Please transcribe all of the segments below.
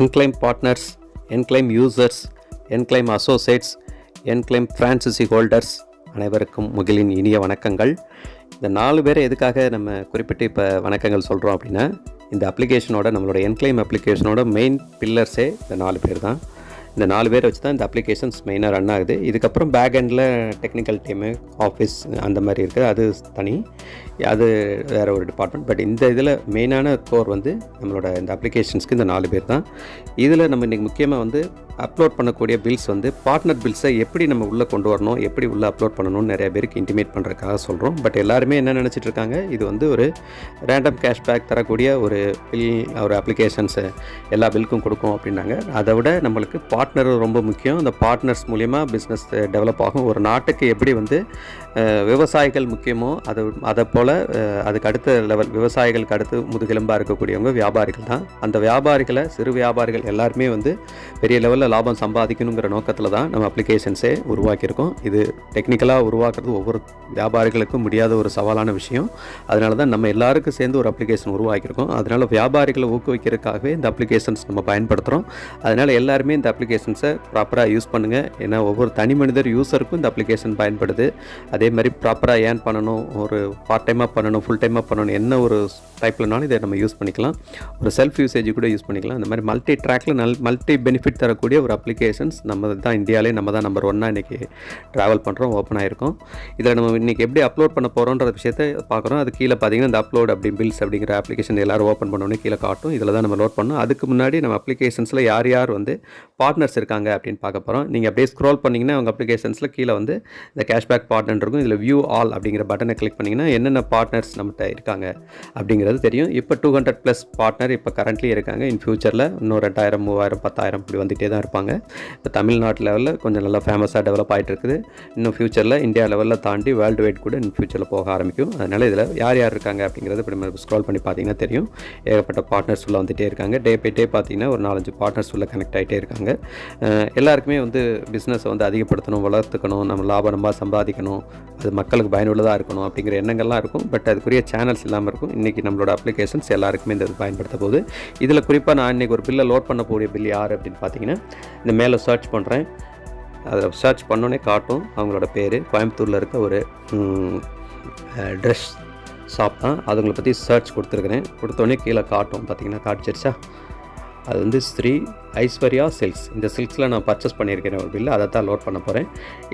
என்க்ளைம் partners, Enclaim users, Enclaim associates, Enclaim franchisee holders அனைவருக்கும் முகிலின் இனிய வணக்கங்கள். இந்த 4 பேரை எதுக்காக நம்ம குறிப்பிட்டு இப்போ வணக்கங்கள் சொல்கிறோம் அப்படின்னா, இந்த அப்ளிகேஷனோட நம்மளோட என்க்ளைம் அப்ளிகேஷனோட மெயின் பில்லர்ஸே இந்த 4 பேர் தான். இந்த 4 பேரை வச்சு தான் இந்த அப்ளிகேஷன்ஸ் மெயினாக ரன் ஆகுது. இதுக்கப்புறம் பேக் எண்டில் டெக்னிக்கல் டீமு, ஆஃபீஸ் அந்த மாதிரி இருக்குது, அது தனி, அது வேறு ஒரு டிபார்ட்மெண்ட். பட் இந்த இதில் மெயினான கோர் வந்து நம்மளோட இந்த அப்ளிகேஷன்ஸ்க்கு இந்த 4 பேர் தான். இதில் நம்ம இன்றைக்கி முக்கியமாக வந்து அப்லோட் பண்ணக்கூடிய பில்ஸ் வந்து பார்ட்னர் பில்ஸை எப்படி நம்ம உள்ளே கொண்டு வரணும், எப்படி உள்ளே அப்லோட் பண்ணணும்னு நிறைய பேருக்கு இன்டிமேட் பண்ணுறதுக்காக சொல்கிறோம். பட் எல்லாருமே என்ன நினச்சிட்டு இருக்காங்க, இது வந்து ஒரு ரேண்டம் கேஷ்பேக் தரக்கூடிய ஒரு பில், ஒரு அப்ளிகேஷன்ஸு எல்லா பில்க்கும் கொடுக்கும் அப்படின்னாங்க. அதை விட நம்மளுக்கு பார்ட்னர் ரொம்ப முக்கியம். அந்த பார்ட்னர்ஸ் மூலிமா பிஸ்னஸ் டெவலப் ஆகும். ஒரு நாட்டுக்கு எப்படி வந்து விவசாயிகள் முக்கியமோ அதை போல் அதுக்கு அடுத்த லெவல், விவசாயிகளுக்கு அடுத்து முதுகெலும்பாக இருக்கக்கூடியவங்க வியாபாரிகள் தான். அந்த வியாபாரிகளை, சிறு வியாபாரிகள் எல்லாருமே வந்து பெரிய லெவலில் லாபம் சம்பாதிக்கணுங்கிற நோக்கத்தில் தான் நம்ம அப்ளிகேஷன்ஸே உருவாக்கியிருக்கோம். இது டெக்னிக்கலாக உருவாக்குறது ஒவ்வொரு வியாபாரிகளுக்கும் முடியாத ஒரு சவாலான விஷயம். அதனால தான் நம்ம எல்லாருக்கும் சேர்ந்து ஒரு அப்ளிகேஷன் உருவாக்கியிருக்கோம். அதனால் வியாபாரிகளை ஊக்குவிக்கிறதுக்காகவே இந்த அப்ளிகேஷன்ஸ் நம்ம பயன்படுத்துகிறோம். அதனால் எல்லாருமே இந்த அப்ளிகேஷன்ஸை ப்ராப்பராக யூஸ் பண்ணுங்கள். ஏன்னா ஒவ்வொரு தனி மனிதர் யூஸருக்கும் இந்த அப்ளிகேஷன் பயன்படுது. அதே மாதிரி ப்ராப்பராக ஏர்ன் பண்ணணும், ஒரு பார்ட் டைமாக பண்ணணும், ஃபுல் டைமாக பண்ணணும், என்ன ஒரு டைப்லனாலும் இதை நம்ம யூஸ் பண்ணிக்கலாம். ஒரு செல்ஃப் யூசேஜ் கூட யூஸ் பண்ணிக்கலாம். இந்த மாதிரி மல்டி ட்ராக்கில் மல்டி பெனிஃபிட் தரக்கூடிய ஒரு அப்ளிகேஷன்ஸ் நம்ம தான் இந்தியாவிலே நம்ம தான் நம்பர் 1 இன்றைக்கி ட்ராவல் பண்ணுறோம், ஓப்பன் ஆகிருக்கோம். இதில் நம்ம இன்றைக்கி எப்படி அப்லோட் பண்ண போகிறோன்ற விஷயத்தை பார்க்குறோம். அது கீழே பார்த்தீங்கன்னா இந்த அப்லோட் அப்படி பில்ஸ் அப்படிங்கிற அப்ளிகேஷன் எல்லோரும் ஓப்பன் பண்ணோன்னே கீழே காட்டும். இதில் தான் நம்ம லோட் பண்ணோம். அதுக்கு முன்னாடி நம்ம அப்ளிகேஷன்ஸில் யார் யார் வந்து பார்ட்னர்ஸ் இருக்காங்க அப்படின்னு பார்க்க போகிறோம். நீங்கள் அப்படியே ஸ்க்ரோல் பண்ணிங்கன்னா அவங்க அப்ளிகேஷன்ஸில் கீழே வந்து இந்த கேஷ்பேக் பார்ட்னர் இருக்கும். இதில் வியூ ஆல் அப்படிங்கிற பட்டனை கிளிக் பண்ணிங்கன்னா என்னென்ன பார்ட்னர்ஸ் நம்மகிட்ட இருக்காங்க அப்படிங்கிறது தெரியும். இப்போ 200+ பார்ட்னர் இப்போ கரண்ட்லி இருக்காங்க. இன் ஃபியூச்சரில் இன்னும் 2000, 3000, 10,000 இப்படி வந்துகிட்டே தான் இருப்பாங்க. இப்போ தமிழ்நாட்டு லெவலில் கொஞ்சம் நல்லா ஃபேமஸாக டெவலப் ஆகிட்டு இருக்குது. இன்னும் ஃபியூச்சரில் இந்தியா லெவலில் தாண்டி வேர்ல்டு வைட் கூட இன்னும் ஃபியூச்சரில் போக ஆரம்பிக்கும். அதனால் இதில் யார் யார் இருக்காங்க அப்படிங்கிறது இப்போ நம்ம ஸ்க்ரோல் பண்ணி பார்த்தீங்கன்னா தெரியும். ஏகப்பட்ட பார்ட்னர்ஸ் உள்ள வந்துகிட்டே இருக்காங்க. டே பை டே பார்த்தீங்கன்னா ஒரு 4-5 பார்ட்னர்ஸ் உள்ள கனெக்ட் ஆகிட்டே இருக்காங்க. எல்லாருக்குமே வந்து பிஸ்னஸை வந்து அதிகப்படுத்தணும், வளர்த்துக்கணும், நம்ம லாபமாக சம்பாதிக்கணும், அது மக்களுக்கு பயனுள்ளதாக இருக்கணும் அப்படிங்கிற எண்ணங்கள்லாம் இருக்கும். பட் அதுக்குரிய சேனல்ஸ் இல்லாமல் இருக்கும். இன்றைக்கி நம்மளோட அப்ளிகேஷன்ஸ் எல்லாருக்குமே இந்த பயன்படுத்த போகுது. இதில் குறிப்பாக நான் இன்றைக்கி ஒரு பில்லை லோட் பண்ண போகிற பில் யார் அப்படின்னு பார்த்தீங்கன்னா, இந்த மேலே சர்ச் பண்ணுறேன். அதில் சர்ச் பண்ணோன்னே காட்டும் அவங்களோட பேர். கோயம்புத்தூரில் இருக்க ஒரு ட்ரெஸ் ஷாப் தான். அதுங்களை பற்றி சர்ச் கொடுத்துருக்குறேன். கொடுத்தோடனே கீழே காட்டும், பார்த்தீங்கன்னா காட்டுச்சிருச்சா. அது வந்து ஸ்ரீ ஐஸ்வர்யா சில்க்ஸ். இந்த சில்க்ஸில் நான் பர்ச்சேஸ் பண்ணியிருக்கிறேன் ஒரு பில்லு. அதை தான் லோட் பண்ண போகிறேன்.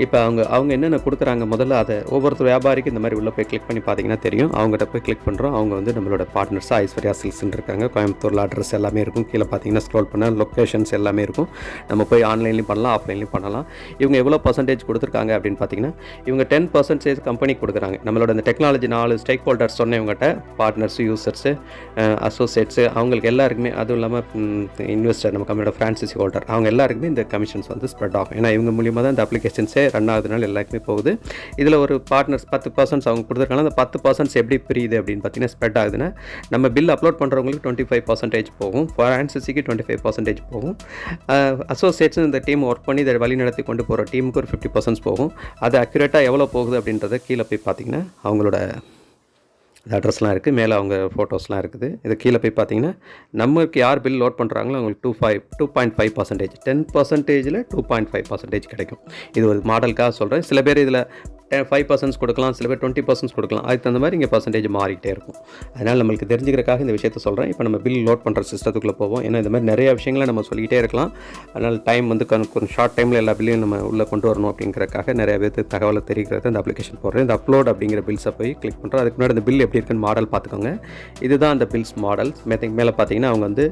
இப்போ அவங்க என்னென்ன கொடுக்குறாங்க முதல்ல அதை ஒவ்வொருத்தர் வியாபாரிக்கு இந்த மாதிரி உள்ளே போய் கிளிக் பண்ணி பார்த்தீங்கன்னா தெரியும். அவங்ககிட்ட போய் கிளிக் பண்ணுறோம். அவங்க வந்து நம்மளோட பார்ட்னர்ஸாக ஐஸ்வர்யா சில்க்ஸ்ன்னு இருக்காங்க. கோயம்புத்தூரில் அட்ரஸ் எல்லாமே இருக்கும். கீழே பார்த்தீங்கன்னா ஸ்க்ரோல் பண்ணால் லொக்கேஷன்ஸ் எல்லாமே இருக்கும். நம்ம போய் ஆன்லைன்லையும் பண்ணலாம், ஆஃப்லைன்லையும் பண்ணலாம். இவங்க எவ்வளோ பர்சன்டேஜ் கொடுத்துருக்காங்க அப்படின்னு பார்த்தீங்கன்னா, இவங்க 10% கம்பெனிக்கு கொடுக்குறாங்க. நம்மளோட இந்த டெக்னாலஜி 4 ஸ்டேக் ஹோல்டர்ஸ் சொன்னேன் இவங்ககிட்ட, பார்ட்னர்ஸு, யூசர்ஸு, அசோசியேட்ஸு, அவங்களுக்கு எல்லாருக்குமே, அதுவும் இல்லாமல் இன்வெஸ்டர், நம்ம கம்பெனியோட ஃப்ரான்சைசி ஹோல்டர், அவங்க எல்லாருக்குமே இந்த கமிஷன்ஸ் வந்து ஸ்ப்ரெட் ஆகும். ஏன்னா இவங்க மூலியமாக தான் இந்த அப்ளிகேஷன்ஸே ரன் ஆகுதுனால எல்லாருக்குமே போகுது. இதில் ஒரு பார்ட்னர்ஸ் 10% அவங்க கொடுத்துருக்காங்க. அந்த 10% எப்படி பிரியுது அப்படின்னு பார்த்தீங்கன்னா, ஸ்ப்ரெட் ஆகுதுன்னா நம்ம பில் அப்லோட் பண்ணுறவங்களுக்கு 25% போகும், ஃப்ரான்சைசிக்கு 25% போகும், அசோசியேட்ஸ் இந்த டீம் ஒர்க் பண்ணி இதை வழி நடத்தி கொண்டு போகிற டீமுக்கு ஒரு 50% போகும். அது அக்யூரேட்டாக எவ்வளோ போகுது அப்படின்றத கீழே போய் பார்த்தீங்கன்னா அவங்களோட அட்ரஸ்லாம் இருக்குது, மேலே அவங்க ஃபோட்டோஸ்லாம் இருக்குது. இது கீழே போய் பார்த்தீங்கன்னா நமக்கு யார் பில் லோட் பண்ணுறாங்களோ அவங்களுக்கு 2.5%, 10%ல் 2.5% கிடைக்கும். இது ஒரு மாடலுக்காக சொல்கிறேன். சில பேர் இதில் 5% கொடுக்கலாம், சில பேர் 20% கொடுக்கலாம். அதுக்கு தகுந்த மாதிரி இங்கே பர்சன்டேஜ் மாறிக்கிட்டே இருக்கும். அதனால் நம்மளுக்கு தெரிஞ்சுக்கிறக்காக இந்த விஷயத்தை சொல்கிறேன். இப்போ நம்ம பில் லோட் பண்ணுற சிஸ்டத்துக்குள்ளே போவோம். ஏன்னா இந்த மாதிரி நிறைய விஷயங்களை நம்ம சொல்லிக்கிட்டே இருக்கலாம். அதனால் டைம் வந்து கொஞ்சம் ஷார்ட் டைமில் எல்லா பில்லையும் நம்ம உள்ளே கொண்டு வரணும் அப்படிங்கிறக்காக நிறைய பேருக்கு தகவலை தெரிவிக்கிறது இந்த அப்ளிகேஷன் போடுறேன். இந்த அப்லோட் அப்படிங்கிற பில்ஸை போய் கிளிக் பண்ணுறோம். அதுக்கு முன்னாடி இந்த பில் எப்படி இருக்குன்னு மாடல் பார்த்துக்கோங்க. இதுதான் அந்த பில்ஸ் மாடல்ஸ். மேலே பார்த்தீங்கன்னா அவங்க வந்து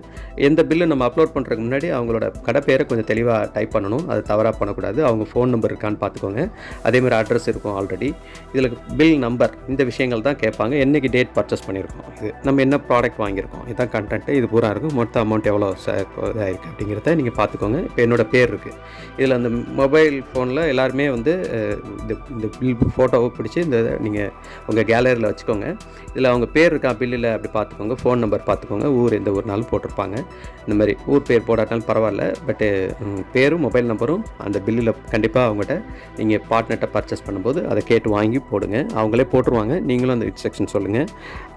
எந்த பில்லு நம்ம அப்லோட் பண்ணுறதுக்கு முன்னாடி அவங்களோட கடை பேரை கொஞ்சம் தெளிவாக டைப் பண்ணணும். அது தவறாக பண்ணக்கூடாது. அவங்க ஃபோன் நம்பர் இருக்கான்னு பார்த்துக்கோங்க. அதேமாதிரி அட்ரஸ் இருக்கும் ஆல்ரெடி. இதில் பில் நம்பர், இந்த விஷயங்கள் தான் கேட்பாங்க. என்றைக்கு டேட் பர்ச்சேஸ் பண்ணியிருக்கோம், இது நம்ம என்ன ப்ராடக்ட் வாங்கியிருக்கோம், இதுதான் கண்டென்ட்டு. இது பூரா இருக்கும். மொத்த அமௌண்ட் எவ்வளோ இதாகிருக்கு அப்படிங்கிறத நீங்கள் பார்த்துக்கோங்க. இப்போ என்னோடய பேர் இருக்குது. இதில் அந்த மொபைல் ஃபோனில் எல்லாருமே வந்து இந்த பில் ஃபோட்டோவை பிடிச்சி இந்த நீங்கள் உங்கள் கேலரியில் வச்சுக்கோங்க. இதில் அவங்க பேர் இருக்கா பில்லில் அப்படி பார்த்துக்கோங்க. ஃபோன் நம்பர் பார்த்துக்கோங்க. ஊர் எந்த ஊர்னாலும் போட்டிருப்பாங்க. இந்த மாதிரி ஊர் பேர் போடாட்டாலும் பரவாயில்ல. பட்டு பேரும் மொபைல் நம்பரும் அந்த பில்லில் கண்டிப்பாக அவங்ககிட்ட நீங்கள் பார்ட்னர்கிட்ட பர்ச்சேஸ் பண்ணும்போது போது அதை கேட்டு வாங்கி போடுங்க. அவங்களே போட்டுருவாங்க, நீங்களும் அந்த இன்ஸ்ட்ரக்ஷன் சொல்லுங்கள்.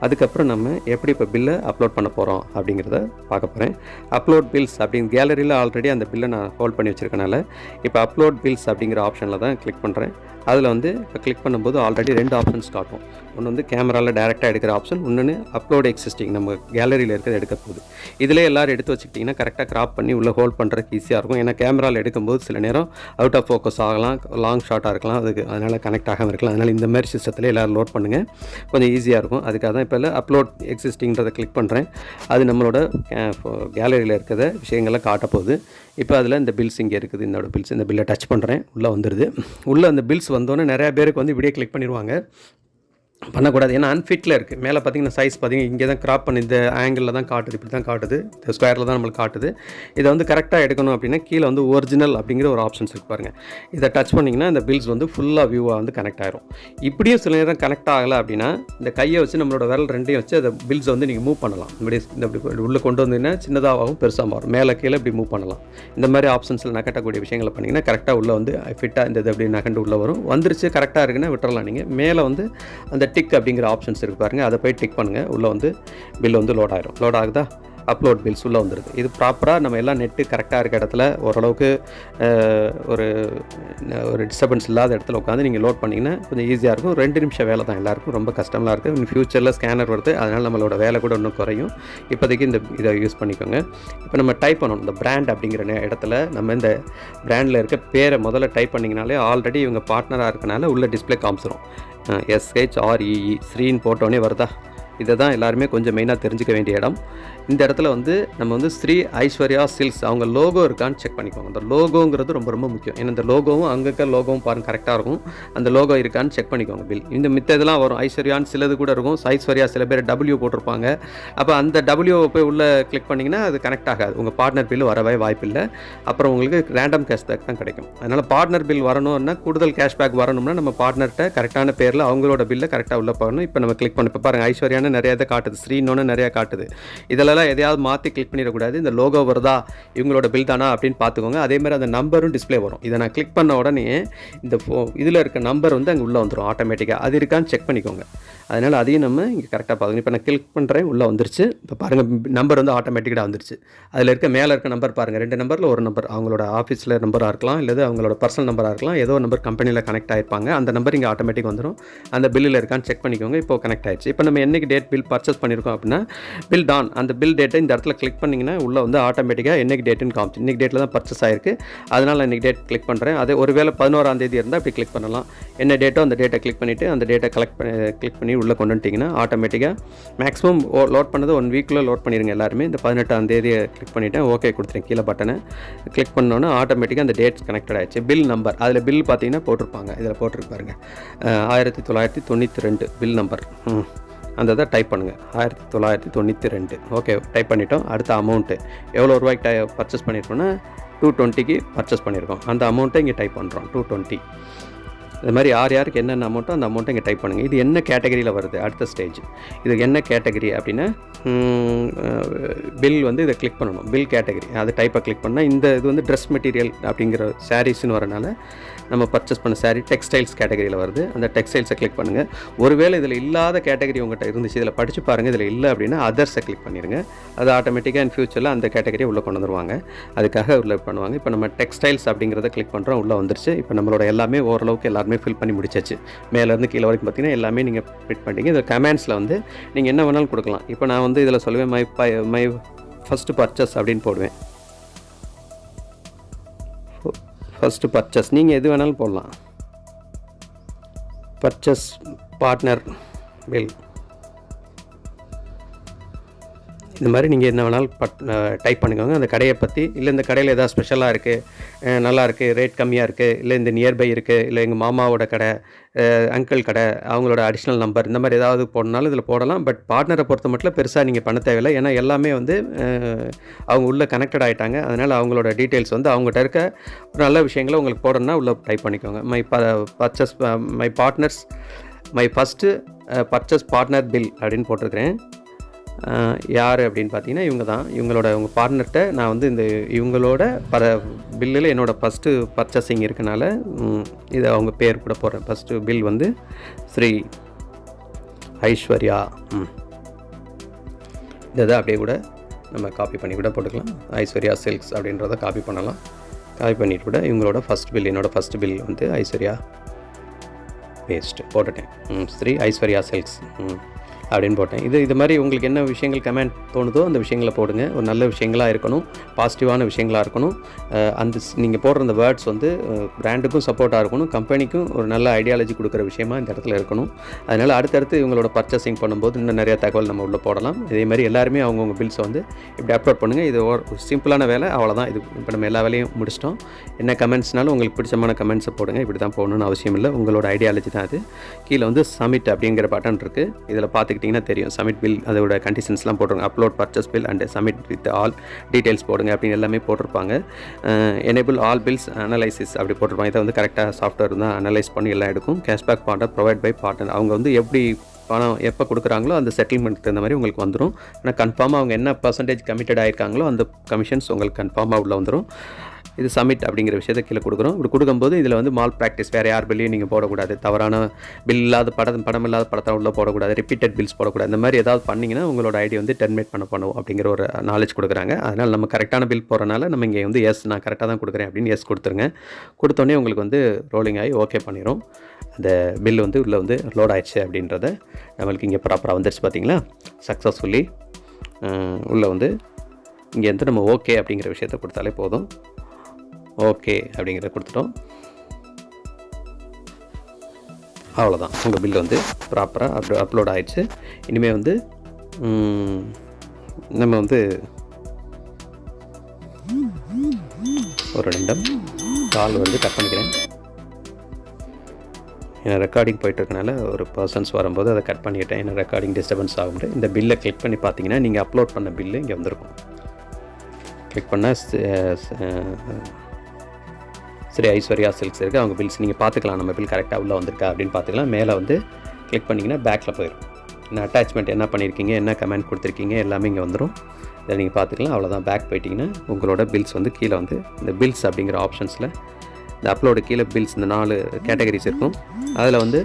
அதுக்கப்புறம் நம்ம எப்படி இப்போ பில்லை அப்லோட் பண்ண போகிறோம் அப்படிங்கிறத பார்க்க போகிறேன். அப்லோட் பில்ஸ் அப்படிங்கிற கேலரியில் ஆல்ரெடி அந்த பில்லை நான் ஹோல்ட் பண்ணி வச்சுருக்கனால இப்போ அப்லோட் பில்ஸ் அப்படிங்கிற ஆப்ஷனில் தான் கிளிக் பண்ணுறேன். அதில் வந்து இப்போ கிளிக் பண்ணும்போது ஆல்ரெடி 2 ஆப்ஷன்ஸ் காட்டும். ஒன்று வந்து கேமராவில் டேரெக்டாக எடுக்கிற ஆப்ஷன், இன்னொன்று அப்லோட் எக்ஸிஸ்டிங் நம்ம கேலரியில் இருக்கிறது எடுக்க போகுது. இதிலே எல்லோரும் எடுத்து வச்சுக்கிட்டிங்கன்னா கரெக்டாக கிராப் பண்ணி உள்ளே ஹோல்ட் பண்ணுறதுக்கு ஈஸியாக இருக்கும். ஏன்னா கேமராவில் எடுக்கும்போது சில நேரம் அவுட் ஆஃப் ஃபோக்கஸ் ஆகலாம், லாங் ஷாட்டாக இருக்கலாம், அதுக்கு அதனால் கனெக்ட் ஆகாமல் இருக்கலாம். அதனால் இந்த மாதிரி சிஸ்டத்தில் எல்லோரும் லோட் பண்ணுங்கள், கொஞ்சம் ஈஸியாக இருக்கும். அதுக்காக தான் இப்போ அப்லோட் எக்ஸிஸ்டிங்கிறத கிளிக் பண்ணுறேன். அது நம்மளோட கேலரியில் இருக்கிற விஷயங்களை காட்ட போகுது. இப்போ அதில் இந்த பில்ஸ் இங்கே இருக்குது, இந்த பில்லை டச் பண்ணுறேன், உள்ளே வந்துடுது. உள்ளே அந்த பில்ஸ் வந்தோன்னே நிறையா பேருக்கு வந்து இப்படியே கிளிக் பண்ணிடுவாங்க. பண்ணக்கூடாது, ஏன்னா அன்ஃபிட்டில் இருக்குது. மேலே பார்த்தீங்கன்னா சைஸ் பார்த்தீங்கன்னா இங்கே தான் கிராப் பண்ணி இந்த ஆங்கிளில் தான் காட்டுது, இப்படி தான் காட்டுது, இந்த ஸ்கொயரில் தான் நம்மளுக்கு காட்டுது. இதை வந்து கரெக்டாக எடுக்கணும் அப்படின்னா கீழே வந்து ஒரிஜினல் அப்படிங்கிற ஒரு ஆப்ஷன்ஸ் இருக்குது பாருங்கள். இதை டச் பண்ணிங்கன்னா இந்த பில்ஸ் வந்து ஃபுல்லாக வியூவாக வந்து கனெக்ட் ஆகிரும். இப்படியும் சில நேரம் கனெக்ட் ஆகலை அப்படின்னா இந்த கையை வச்சு நம்மளோட விரல் ரெண்டையும் வச்சு அந்த பில்ஸை வந்து நீங்கள் மூவ் பண்ணலாம். இப்படி உள்ளே கொண்டு வந்தீங்கன்னா சின்னதாகவும் பெருசாக மாறும், மேலே கீழே இப்படி மூவ் பண்ணலாம். இந்த மாதிரி ஆப்ஷன்ஸில் நகட்டக்கூடிய விஷயங்களை பண்ணிங்கன்னா கரெக்டாக உள்ளே வந்து ஃபிட்டாக இந்த இது அப்படி நகண்டு உள்ளே வரும். வந்துருச்சு கரெக்டாக இருக்குன்னா விட்டுறலாம். நீங்கள் மேலே வந்து அந்த டிக் அப்படிங்கிற ஆப்ஷன்ஸ் இருக்குது பாருங்கள், அதை போய் டிக் பண்ணுங்கள். உள்ளே வந்து பில் வந்து லோட் ஆகிரும். லோட் ஆகுதா, அப்லோட் பில்ஸ் உள்ளே வந்துடுது. இது ப்ராப்பராக நம்ம எல்லாம் நெட்டு கரெக்டாக இருக்க இடத்துல ஓரளவுக்கு ஒரு டிஸ்டர்பன்ஸ் இல்லாத இடத்துல உட்காந்து நீங்கள் லோட் பண்ணிங்கன்னா கொஞ்சம் ஈஸியாக இருக்கும். 2 நிமிஷம் வேலை தான், எல்லாருக்கும் ரொம்ப கஷ்டமாக இருக்குது. இன்னும் ஃப்யூச்சரில் ஸ்கேனர் வருது, அதனால் நம்மளோட வேலை கூட இன்னும் குறையும். இப்போதைக்கு இதை யூஸ் பண்ணிக்கோங்க. இப்போ நம்ம டைப் பண்ணணும், இந்த பிராண்ட் அப்படிங்கிற இடத்துல நம்ம இந்த பிராண்டில் இருக்க பேரை முதல்ல டைப் பண்ணிங்கனாலே ஆல்ரெடி இவங்க பார்ட்னராக இருக்கனால உள்ள டிஸ்பிளே காமிச்சிரும். SHREE ஸ்ரீன்னு போட்டோன்னே வருதா. இதை தான் எல்லாருமே கொஞ்சம் மெயினாக தெரிஞ்சுக்க வேண்டிய இடம். இந்த இடத்துல வந்து நம்ம வந்து ஸ்ரீ ஐஸ்வர்யா சில்க்ஸ் அவங்க லோகோ இருக்கான்னு செக் பண்ணிக்கோங்க. அந்த லோகோங்கிறது ரொம்ப ரொம்ப முக்கியம். ஏன்னா இந்த லோகோவும் அங்கே இருக்க லோகோவும் பாருங்கள் கரெக்டாக இருக்கும். அந்த லோகோ இருக்கான்னு செக் பண்ணிக்கோங்க. பில் இந்த மித்த இதெல்லாம் வரும், ஐஸ்வர்யான்னு சிலது கூட இருக்கும், ஐஸ்வர்யா சில பேர் W போட்டிருப்பாங்க. அப்போ அந்த W போய் உள்ளே கிளிக் பண்ணிங்கன்னா அது கனெக்ட் ஆகாது, உங்கள் பார்ட்னர் பில் வரவே வாய்ப்பில்லை. அப்புறம் உங்களுக்கு ரேண்டம் கேஷ்பேக் தான் கிடைக்கும். அதனால் பார்ட்னர் பில் வரணும்னா, கூடுதல் கேஷ்பேக் வரணும்னா நம்ம பார்ட்னர்கிட்ட கரெக்டான பேரில் அவங்களோட பில்லை கரெக்டாக உள்ளே போகணும். இப்போ நம்ம கிளிக் பண்ணி இப்போ பாருங்கள், ஐஸ்வர்யான்னு நிறையா இதை காட்டுது, ஸ்ரீனோன்னு நிறையா காட்டுது. இதெல்லாம் எதையாவது மாற்றி கிளிக் பண்ணிடக்கூடாது. இந்த லோகோ வருதா, இவங்களோட பில் தானா அப்படின்னு பார்த்துக்கோங்க. அதேமாதிரி அந்த நம்பரும் டிஸ்பிளே வரும். இதை நான் கிளிக் பண்ண உடனே இந்த இதில் இருக்க நம்பர் வந்து அங்கே உள்ளே வந்துடும் ஆட்டோமேட்டிக்காக. அது இருக்கான்னு செக் பண்ணிக்கோங்க. அதனால் அதையும் நம்ம இங்கே கரெக்டாக பார்க்கணும். இப்போ நான் கிளிக் பண்ணுறேன், உள்ளே வந்துருச்சு. இப்போ பாருங்கள் நம்பர் வந்து ஆட்டோமேட்டிக்காக வந்துருச்சு. அதில் இருக்க மேலே இருக்க நம்பர் பாருங்கள், 2 நம்பரில் ஒரு நம்பர் அவங்களோட ஆஃபீஸில் நம்பராக இருக்கலாம், இல்லை அவங்களோட பர்சனல் நம்பராக இருக்கலாம், ஏதோ நம்பர் கம்பெனியில் கனெக்ட் ஆகிருப்பாங்க. அந்த நம்பர் இங்கே ஆட்டோமேட்டிக் வந்துடும். அந்த பில்லில் இருக்கான்னு செக் பண்ணிக்கோங்க. இப்போ கனெக்ட் ஆகிடுச்சு. இப்போ நம்ம என்னைக்கு டேட் பில் பர்ச்சேஸ் பண்ணியிருக்கோம் அப்படின்னா பில் டான், அந்த பில் டேட்டை இந்த இடத்துல கிளிக் பண்ணிங்கன்னா உள்ளே வந்து ஆட்டோமேட்டிக்காக என்னைக்கு டேட்டுன்னு காமிச்சு, இன்றைக்கி டேட்டில் தான் பர்ச்சேஸ் ஆகிருக்கு. அதனால் நான் இன்றைக்கி டேட் கிளிக் பண்ணுறேன். அது ஒருவேளை 11ஆம் தேதி இருந்தால் அப்படி கிளிக் பண்ணலாம். என்ன டேட்டோ அந்த டேட்டை கிளிக் பண்ணிவிட்டு அந்த டேட்டை கிளிக் பண்ணி உள்ளே கொண்டு வந்துட்டிங்கன்னா ஆட்டோமேட்டிக்காக மேக்ஸிமம் லோட் பண்ணது 1 வீக்கில் லோட் பண்ணிடுங்க எல்லாருமே. இந்த 18ஆம் தேதியை கிளிக் பண்ணிவிட்டேன், ஓகே கொடுத்துருங்க. கீழே பட்டனை கிளிக் பண்ணோன்னா ஆட்டோமேட்டிக்காக அந்த டேட்ஸ் கனெக்டட் ஆகிடுச்சு. பில் நம்பர் அதில் பில் பார்த்தீங்கன்னா போட்டிருப்பாங்க, இதில் போட்டிருக்கு பாருங்கள் 1992 பில் நம்பர். அந்த இதை டைப் பண்ணுங்கள், 1992. ஓகே டைப் பண்ணிட்டோம். அடுத்த அமௌண்ட்டு எவ்வளோ ரூபாய்க்கு பர்ச்சேஸ் பண்ணியிருக்கோன்னா 220க்கு பர்ச்சேஸ் பண்ணியிருக்கோம். அந்த அமௌண்ட்டை இங்கே டைப் பண்ணுறோம், 220. இது மாதிரி யாருக்கு என்னென்ன அமௌண்ட்டோ அந்த அமௌண்ட்டை இங்கே டைப் பண்ணுங்கள். இது என்ன கேட்டகரியில் வருது, அடுத்த ஸ்டேஜ் இது என்ன கேட்டகரி அப்படின்னா பில் வந்து இதை கிளிக் பண்ணணும். பில் கேட்டகரி அது டைப்பை கிளிக் பண்ணால் இந்த இது வந்து ட்ரெஸ் மெட்டீரியல் அப்படிங்கிற சாரீஸ்னு வரனால நம்ம பர்ச்சேஸ் பண்ண சாரீ டெக்ஸ்டைல்ஸ் கேட்டகரியில் வருது. அந்த டெக்ஸ்டைல்ஸை கிளிக் பண்ணுங்கள். ஒருவேளை இதில் இல்லாத கேட்டகரி உங்கள்கிட்ட இருந்துச்சு, இதில் படித்து பாருங்கள், இதில் இல்லை அப்படின்னா அதர்ஸை கிளிக் பண்ணிடுங்க. அது ஆட்டோமேட்டிக்காக இன் ஃபியூச்சரில் அந்த கேட்டகரியை உள்ளே கொண்டு வந்துருவாங்க, அதுக்காக உள்ளே பண்ணுவாங்க. இப்போ நம்ம டெக்ஸ்டைல்ஸ் அப்படிங்கிறத கிளிக் பண்ணுறோம், உள்ளே வந்துருச்சு. இப்போ நம்மளோட எல்லாமே ஓரளவுக்கு எல்லாருமே ஃபில் பண்ணி முடிச்சாச்சு. மேலேருந்து கீழே வரைக்கும் பார்த்தீங்கன்னா எல்லாமே நீங்கள் ஃபிட் பண்ணிட்டீங்க. இதில் கமெண்ட்ஸில் வந்து நீங்கள் என்ன வேணாலும் கொடுக்கலாம். இப்போ நான் வந்து இதில் சொல்லுவேன் மை ஃபஸ்ட்டு பர்ச்சேஸ் அப்படின்னு போடுவேன். ஃபஸ்ட்டு பர்ச்சேஸ் நீங்கள் எது வேணாலும் போடலாம். பர்ச்சேஸ் பார்ட்னர் பில் இந்த மாதிரி நீங்கள் என்ன வேணாலும் டைப் பண்ணிக்கோங்க. அந்த கடையை பற்றி, இல்லை இந்த கடையில் எதாவது ஸ்பெஷலாக இருக்குது, நல்லா இருக்குது, ரேட் கம்மியாக இருக்குது, இல்லை இந்த நியர்பை இருக்குது, இல்லை எங்கள் மாமாவோட கடை, அங்கிள் கடை, அவங்களோட அடிஷ்னல் நம்பர், இந்த மாதிரி ஏதாவது போடனாலும் இதில் போடலாம். பட் பார்ட்னரை பொறுத்த மட்டும் பெருசாக நீங்கள் பண்ண தேவையில்லை. ஏன்னா எல்லாமே வந்து அவங்க உள்ளே கனெக்டட் ஆகிட்டாங்க. அதனால் அவங்களோட டீட்டெயில்ஸ் வந்து அவங்ககிட்ட இருக்க ஒரு நல்ல விஷயங்களை உங்களுக்கு போடணுன்னா உள்ளே டைப் பண்ணிக்கோங்க. Purchase my partners my first purchase partner bill அப்படின்னு போட்டிருக்கிறேன். யார் அப்படின்னு பார்த்தீங்கன்னா இவங்க தான். உங்கள் பார்ட்னர்கிட்ட நான் வந்து இவங்களோட பில்லில் என்னோடய ஃபஸ்ட்டு பர்ச்சேசிங் இருக்கனால இதை அவங்க பேர் கூட போடுறேன். ஃபஸ்ட்டு பில் வந்து ஸ்ரீ ஐஸ்வர்யா. இதை அப்படியே கூட நம்ம காப்பி பண்ணி கூட போட்டுக்கலாம். ஐஸ்வர்யா சில்க்ஸ் அப்படின்றத காப்பி பண்ணலாம். காப்பி பண்ணிவிட்டு கூட இவங்களோட ஃபஸ்ட் பில், என்னோடய ஃபஸ்ட் பில் வந்து ஐஸ்வர்யா பேஸ்ட்டு போட்டுட்டேன். ஸ்ரீ ஐஸ்வர்யா சில்க்ஸ் அப்படின்னு போட்டேன். இது மாதிரி உங்களுக்கு என்ன விஷயங்கள் கமெண்ட் தோணுதோ அந்த விஷயங்களை போடுங்க. ஒரு நல்ல விஷயங்களாக இருக்கணும், பாசிட்டிவான விஷயங்களாக இருக்கணும். நீங்கள் போடுற அந்த வேர்ட்ஸ் வந்து பிராண்டுக்கும் சப்போர்ட்டாக இருக்கணும், கம்பெனிக்கும் ஒரு நல்ல ஐடியாலஜி கொடுக்குற விஷயமா இந்த இடத்துல இருக்கணும். அதனால் அடுத்தடுத்து இவங்களோட பர்ச்சேசிங் பண்ணும்போது இன்னும் நிறையா தகவல் நம்ம உள்ளே போடலாம். இதே மாதிரி எல்லாருமே அவங்கவுங்க பில்ஸை வந்து இப்படி அப்லோட் பண்ணுங்கள். இது ஒரு சிம்பிளான வேலை, அவ்வளோதான். இது இப்போ நம்ம எல்லா வேலையும் முடிச்சிட்டோம். என்ன கமெண்ட்ஸ்னாலும் உங்களுக்கு பிடிச்சமான கமெண்ட்ஸை போடுங்க. இப்படி தான் போடணும்னு அவசியம் இல்லை, உங்களோட ஐடியாலஜி தான் அது. கீழே வந்து சப்மிட் அப்படிங்கிற பட்டன் இருக்குது. இதில் பார்த்துக்கிட்டிங்கன்னா தெரியும். சப்மிட் பில் அதோட கண்டிஷன்ஸ்லாம் போட்டுருங்க. Upload purchase bill and submit with all details போடுங்க அப்படின்னு எல்லாமே போட்டிருப்பாங்க. எனேபிள் ஆல் பில்ஸ் அனலைசிஸ் அப்படி போட்டிருப்பாங்க. இதை வந்து கரெக்டாக சாஃப்ட்வேர் தான் அனலைஸ் பண்ணி எல்லாம் எடுக்கும். Cashback partner provide by partner. அவங்க வந்து எப்படி பணம் எப்போ கொடுக்குறாங்களோ அந்த செட்டில்மெண்ட் தகுந்த மாதிரி உங்களுக்கு வந்துடும். ஆனால் கன்ஃபார்மாக அவங்க என்ன பர்சன்டேஜ் கமிட்டட் ஆகிருக்காங்களோ அந்த கமிஷன்ஸ் உங்களுக்கு கன்ஃபார்மாக உள்ளே வந்துடும். இது சப்மிட் அப்படிங்கிற விஷயத்தை கீழே கொடுக்குறோம். இப்படி கொடுக்கும்போது இதில் வந்து மால் ப்ராக்டிஸ், வேறு யார் பில்லையும் நீங்கள் போடக்கூடாது. தவறான பில் இல்லாத படம் இல்லாத படத்தை உள்ளே போடக்கூடாது. ரிப்பீட்டட் பில்ஸ் போடக்கூடாது. இந்த மாதிரி ஏதாவது பண்ணிங்கன்னா உங்களோட ஐடி வந்து டெர்மினேட் பண்ணுவோம் அப்படிங்கிற ஒரு நாலேஜ் கொடுக்குறாங்க. அதனால் நம்ம கரெக்டான பில் போகிறனால நம்ம இங்கே வந்து எஸ் நான் கரெக்டாக தான் கொடுக்குறேன் அப்படின்னு எஸ் கொடுத்துருங்க. கொடுத்தோடனே உங்களுக்கு வந்து ரோலிங் ஆகி ஓகே பண்ணிடும். அந்த பில் வந்து உள்ளே வந்து லோட் ஆயிடுச்சு அப்படின்றத நம்மளுக்கு இங்கே ப்ராப்பராக வந்துடுச்சு. பார்த்தீங்களா, சக்ஸஸ்ஃபுல்லி உள்ளே வந்து இங்கே வந்து நம்ம ஓகே அப்படிங்கிற விஷயத்த கொடுத்தாலே போதும். ஓகே அப்படிங்கிறத கொடுத்துட்டோம். அவ்வளோதான், உங்கள் பில் வந்து ப்ராப்பராக அப்லோட் ஆகிடுச்சு. இனிமேல் வந்து நம்ம வந்து ஒரு நிமிடம் கால் வந்து கட் பண்ணிக்கிறேன். ஏன்னா ரெக்கார்டிங் போய்ட்டுருக்கனால ஒரு பர்சன்ஸ் வரும்போது அதை கட் பண்ணிவிட்டேன். ஏன்னா ரெக்கார்டிங் டிஸ்டர்பன்ஸ் ஆகும்போது இந்த பில்லை கிளிக் பண்ணி பார்த்தீங்கன்னா நீங்கள் அப்லோட் பண்ண பில்லு இங்கே வந்திருக்கும். கிளிக் பண்ணால் ஸ்ரீ ஐஸ்வர்யா சில்க்ஸ் இருக்குது. அவங்க பில்ஸ் நீங்கள் பார்த்துக்கலாம். நம்ம பில் கரெக்டாக உள்ளே வந்திருக்கா அப்படின்னு பார்த்துக்கலாம். மேலே வந்து கிளிக் பண்ணிங்கன்னா பேக்கில் போயிடும். என்ன அட்டாச்மெண்ட் என்ன பண்ணியிருக்கீங்க, என்ன கமெண்ட் கொடுத்துருக்கீங்க எல்லாமே இங்கே வந்துடும். இதை நீங்கள் பார்த்துக்கலாம். அவ்வளோதான். பேக் போயிட்டிங்கன்னா உங்களோட பில்ஸ் வந்து கீழே வந்து இந்த பில்ஸ் அப்படிங்கிற ஆப்ஷன்ஸில் இந்த அப்லோடு கீழே பில்ஸ் இந்த 4 கேட்டகரிஸ் இருக்கும். அதில் வந்து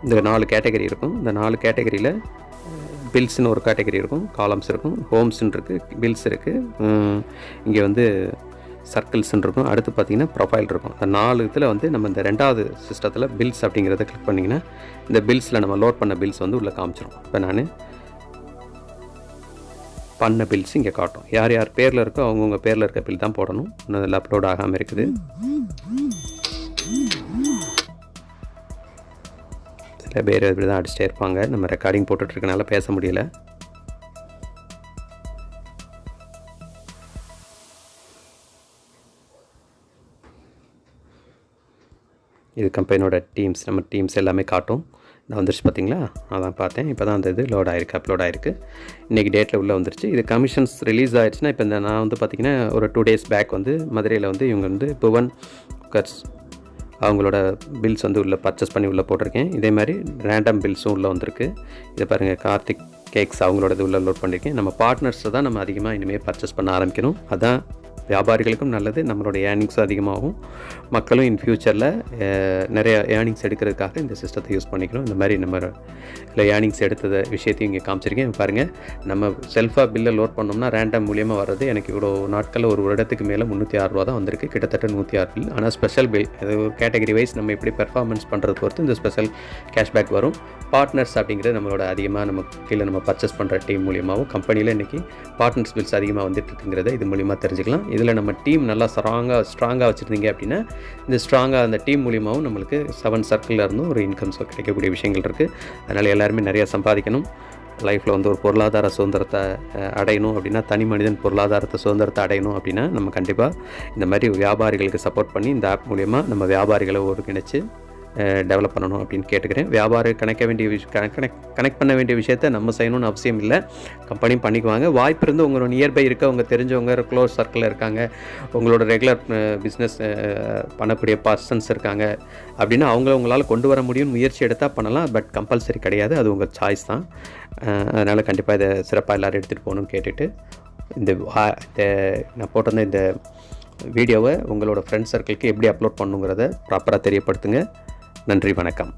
இந்த 4 கேட்டகரி இருக்கும். இந்த 4 கேட்டகரியில் பில்ஸ்னு ஒரு கேட்டகரி இருக்கும், காலம்ஸ் இருக்கும், ஹோம்ஸ்ன்னு இருக்குது, பில்ஸ் இருக்குது, இங்கே வந்து சர்க்கிள்ஸ்ன்னு இருக்கும். அடுத்து பார்த்திங்கன்னா ப்ரொஃபைல் இருக்கும். இந்த 4 இதில் வந்து நம்ம இந்த 2வது சிஸ்டத்தில் பில்ஸ் அப்படிங்கிறத கிளிக் பண்ணிங்கன்னா இந்த பில்ஸில் நம்ம லோட் பண்ண பில்ஸ் வந்து உள்ளே காமிச்சிடும். இப்போ நான் பண்ண பில்ஸ் இங்கே காட்டும். யார் யார் பேரில் இருக்கோ அவங்கவுங்க பேரில் இருக்க பில் தான் போடணும். இன்னும் அதில் அப்லோட் ஆகாமல் இருக்குது. சில பேர் இப்படி தான் அடிச்சிட்டே இருப்பாங்க. நம்ம ரெக்கார்டிங் போட்டுட்ருக்கனால பேச முடியல. இது கம்பெனியோட டீம்ஸ், நம்ம டீம்ஸ் எல்லாமே காட்டும். நான் வந்துருச்சு பார்த்தீங்களா, அதான் பார்த்தேன். இப்போ தான் அந்த இது லோட் ஆகிருக்கு, அப்லோட் ஆகிருக்கு. இன்றைக்கி டேட்டில் உள்ளே வந்துருச்சு. இது கமிஷன்ஸ் ரிலீஸ் ஆகிடுச்சுன்னா இப்போ இந்த நான் வந்து பார்த்திங்கன்னா ஒரு 2 days பேக் வந்து மதுரையில் வந்து இவங்க வந்து புவன் குக்கர்ஸ் அவங்களோட பில்ஸ் வந்து உள்ளே பர்ச்சேஸ் பண்ணி உள்ளே போட்டிருக்கேன். இதே மாதிரி ரேண்டம் பில்ஸும் உள்ளே வந்திருக்கு. இதை பாருங்கள், கார்த்திக் கேக்ஸ் அவங்களோட இது உள்ளே லோட் பண்ணியிருக்கேன். நம்ம பார்ட்னர்ஸை தான் நம்ம அதிகமாக இனிமேல் பர்ச்சேஸ் பண்ண ஆரம்பிக்கணும். அதான் வியாபாரிகளுக்கும் நல்லது, நம்மளோட ஏர்னிங்ஸும் அதிகமாகும். மக்களும் இன் ஃப்யூச்சரில் நிறைய ஏர்னிங்ஸ் எடுக்கிறதுக்காக இந்த சிஸ்டத்தை யூஸ் பண்ணிக்கணும். இந்த மாதிரி நம்ம இல்லை ஏர்னிங்ஸ் எடுத்தத விஷயத்தையும் இங்கே காமிச்சிருக்கேன். பாருங்கள், நம்ம செல்ஃபாக பில்லை லோட் பண்ணோம்னா ரேண்டம் மூலியமாக வர்றது எனக்கு இவ்வளோ நாட்களில் ஒரு வருடத்துக்கு மேலே 306 ரூபா தான் வந்திருக்கு. கிட்டத்தட்ட 106 பில். ஆனால் ஸ்பெஷல் பில் அது ஒரு கேட்டகரி வைஸ் நம்ம எப்படி பெர்ஃபார்மன்ஸ் பண்ணுறது பொறுத்து இந்த ஸ்பெஷல் கேஷ்பேக் வரும். பார்ட்னர்ஸ் அப்படிங்கிறது நம்மளோட அதிகமாக நம்ம கீழே நம்ம பர்ச்சேஸ் பண்ணுற டீம் மூலியமாகவும் கம்பெனியில் இன்றைக்கி பார்ட்னர்ஸ் பில்ஸ் அதிகமாக வந்துட்டுருக்குங்கிறத இது மூலிமா தெரிஞ்சுக்கலாம். இதில் நம்ம டீம் நல்லா ஸ்ட்ராங்காக வச்சுருந்தீங்க அப்படின்னா இந்த ஸ்ட்ராங்காக அந்த டீம் மூலியமாகவும் நம்மளுக்கு 7 சர்க்கிளில் இருந்தும் ஒரு இன்கம்ஸ் கிடைக்கக்கூடிய விஷயங்கள் இருக்குது. அதனால் எல்லாருமே நிறையா சம்பாதிக்கணும். லைஃப்பில் வந்து ஒரு பொருளாதார சுதந்திரத்தை அடையணும் அப்படின்னா, தனி மனிதன் பொருளாதாரத்தை சுதந்திரத்தை அடையணும் அப்படின்னா நம்ம கண்டிப்பாக இந்த மாதிரி வியாபாரிகளுக்கு சப்போர்ட் பண்ணி இந்த ஆப் மூலிமா நம்ம வியாபாரிகளை ஒருங்கிணைச்சு டெவலப் பண்ணணும் அப்படின்னு கேட்டுக்கிறேன். வியாபாரம் கனெக்ட் பண்ண வேண்டிய விஷயத்த நம்ம செய்யணும்னு அவசியம் இல்லை, கம்பெனியும் பண்ணிக்குவாங்க. வாய்ப்பு இருந்து உங்களோட நியர்பை இருக்க உங்கள் தெரிஞ்சவங்க க்ளோஸ் சர்க்கிளில் இருக்காங்க, உங்களோட ரெகுலர் பிஸ்னஸ் பண்ணக்கூடிய பர்சன்ஸ் இருக்காங்க அப்படின்னா அவங்கள உங்களால் கொண்டு வர முடியும், முயற்சி எடுத்தால் பண்ணலாம். பட் கம்பல்சரி கிடையாது, அது உங்கள் சாய்ஸ் தான். அதனால் கண்டிப்பாக இதை சிறப்பாக எல்லோரும் எடுத்துகிட்டு போகணும்னு கேட்டுட்டு இந்த நான் போட்டிருந்த இந்த வீடியோவை உங்களோட ஃப்ரெண்ட்ஸ் சர்க்கிளுக்கு எப்படி அப்லோட் பண்ணுங்கிறத ப்ராப்பராக தெரியப்படுத்துங்க. நன்றி, வணக்கம்.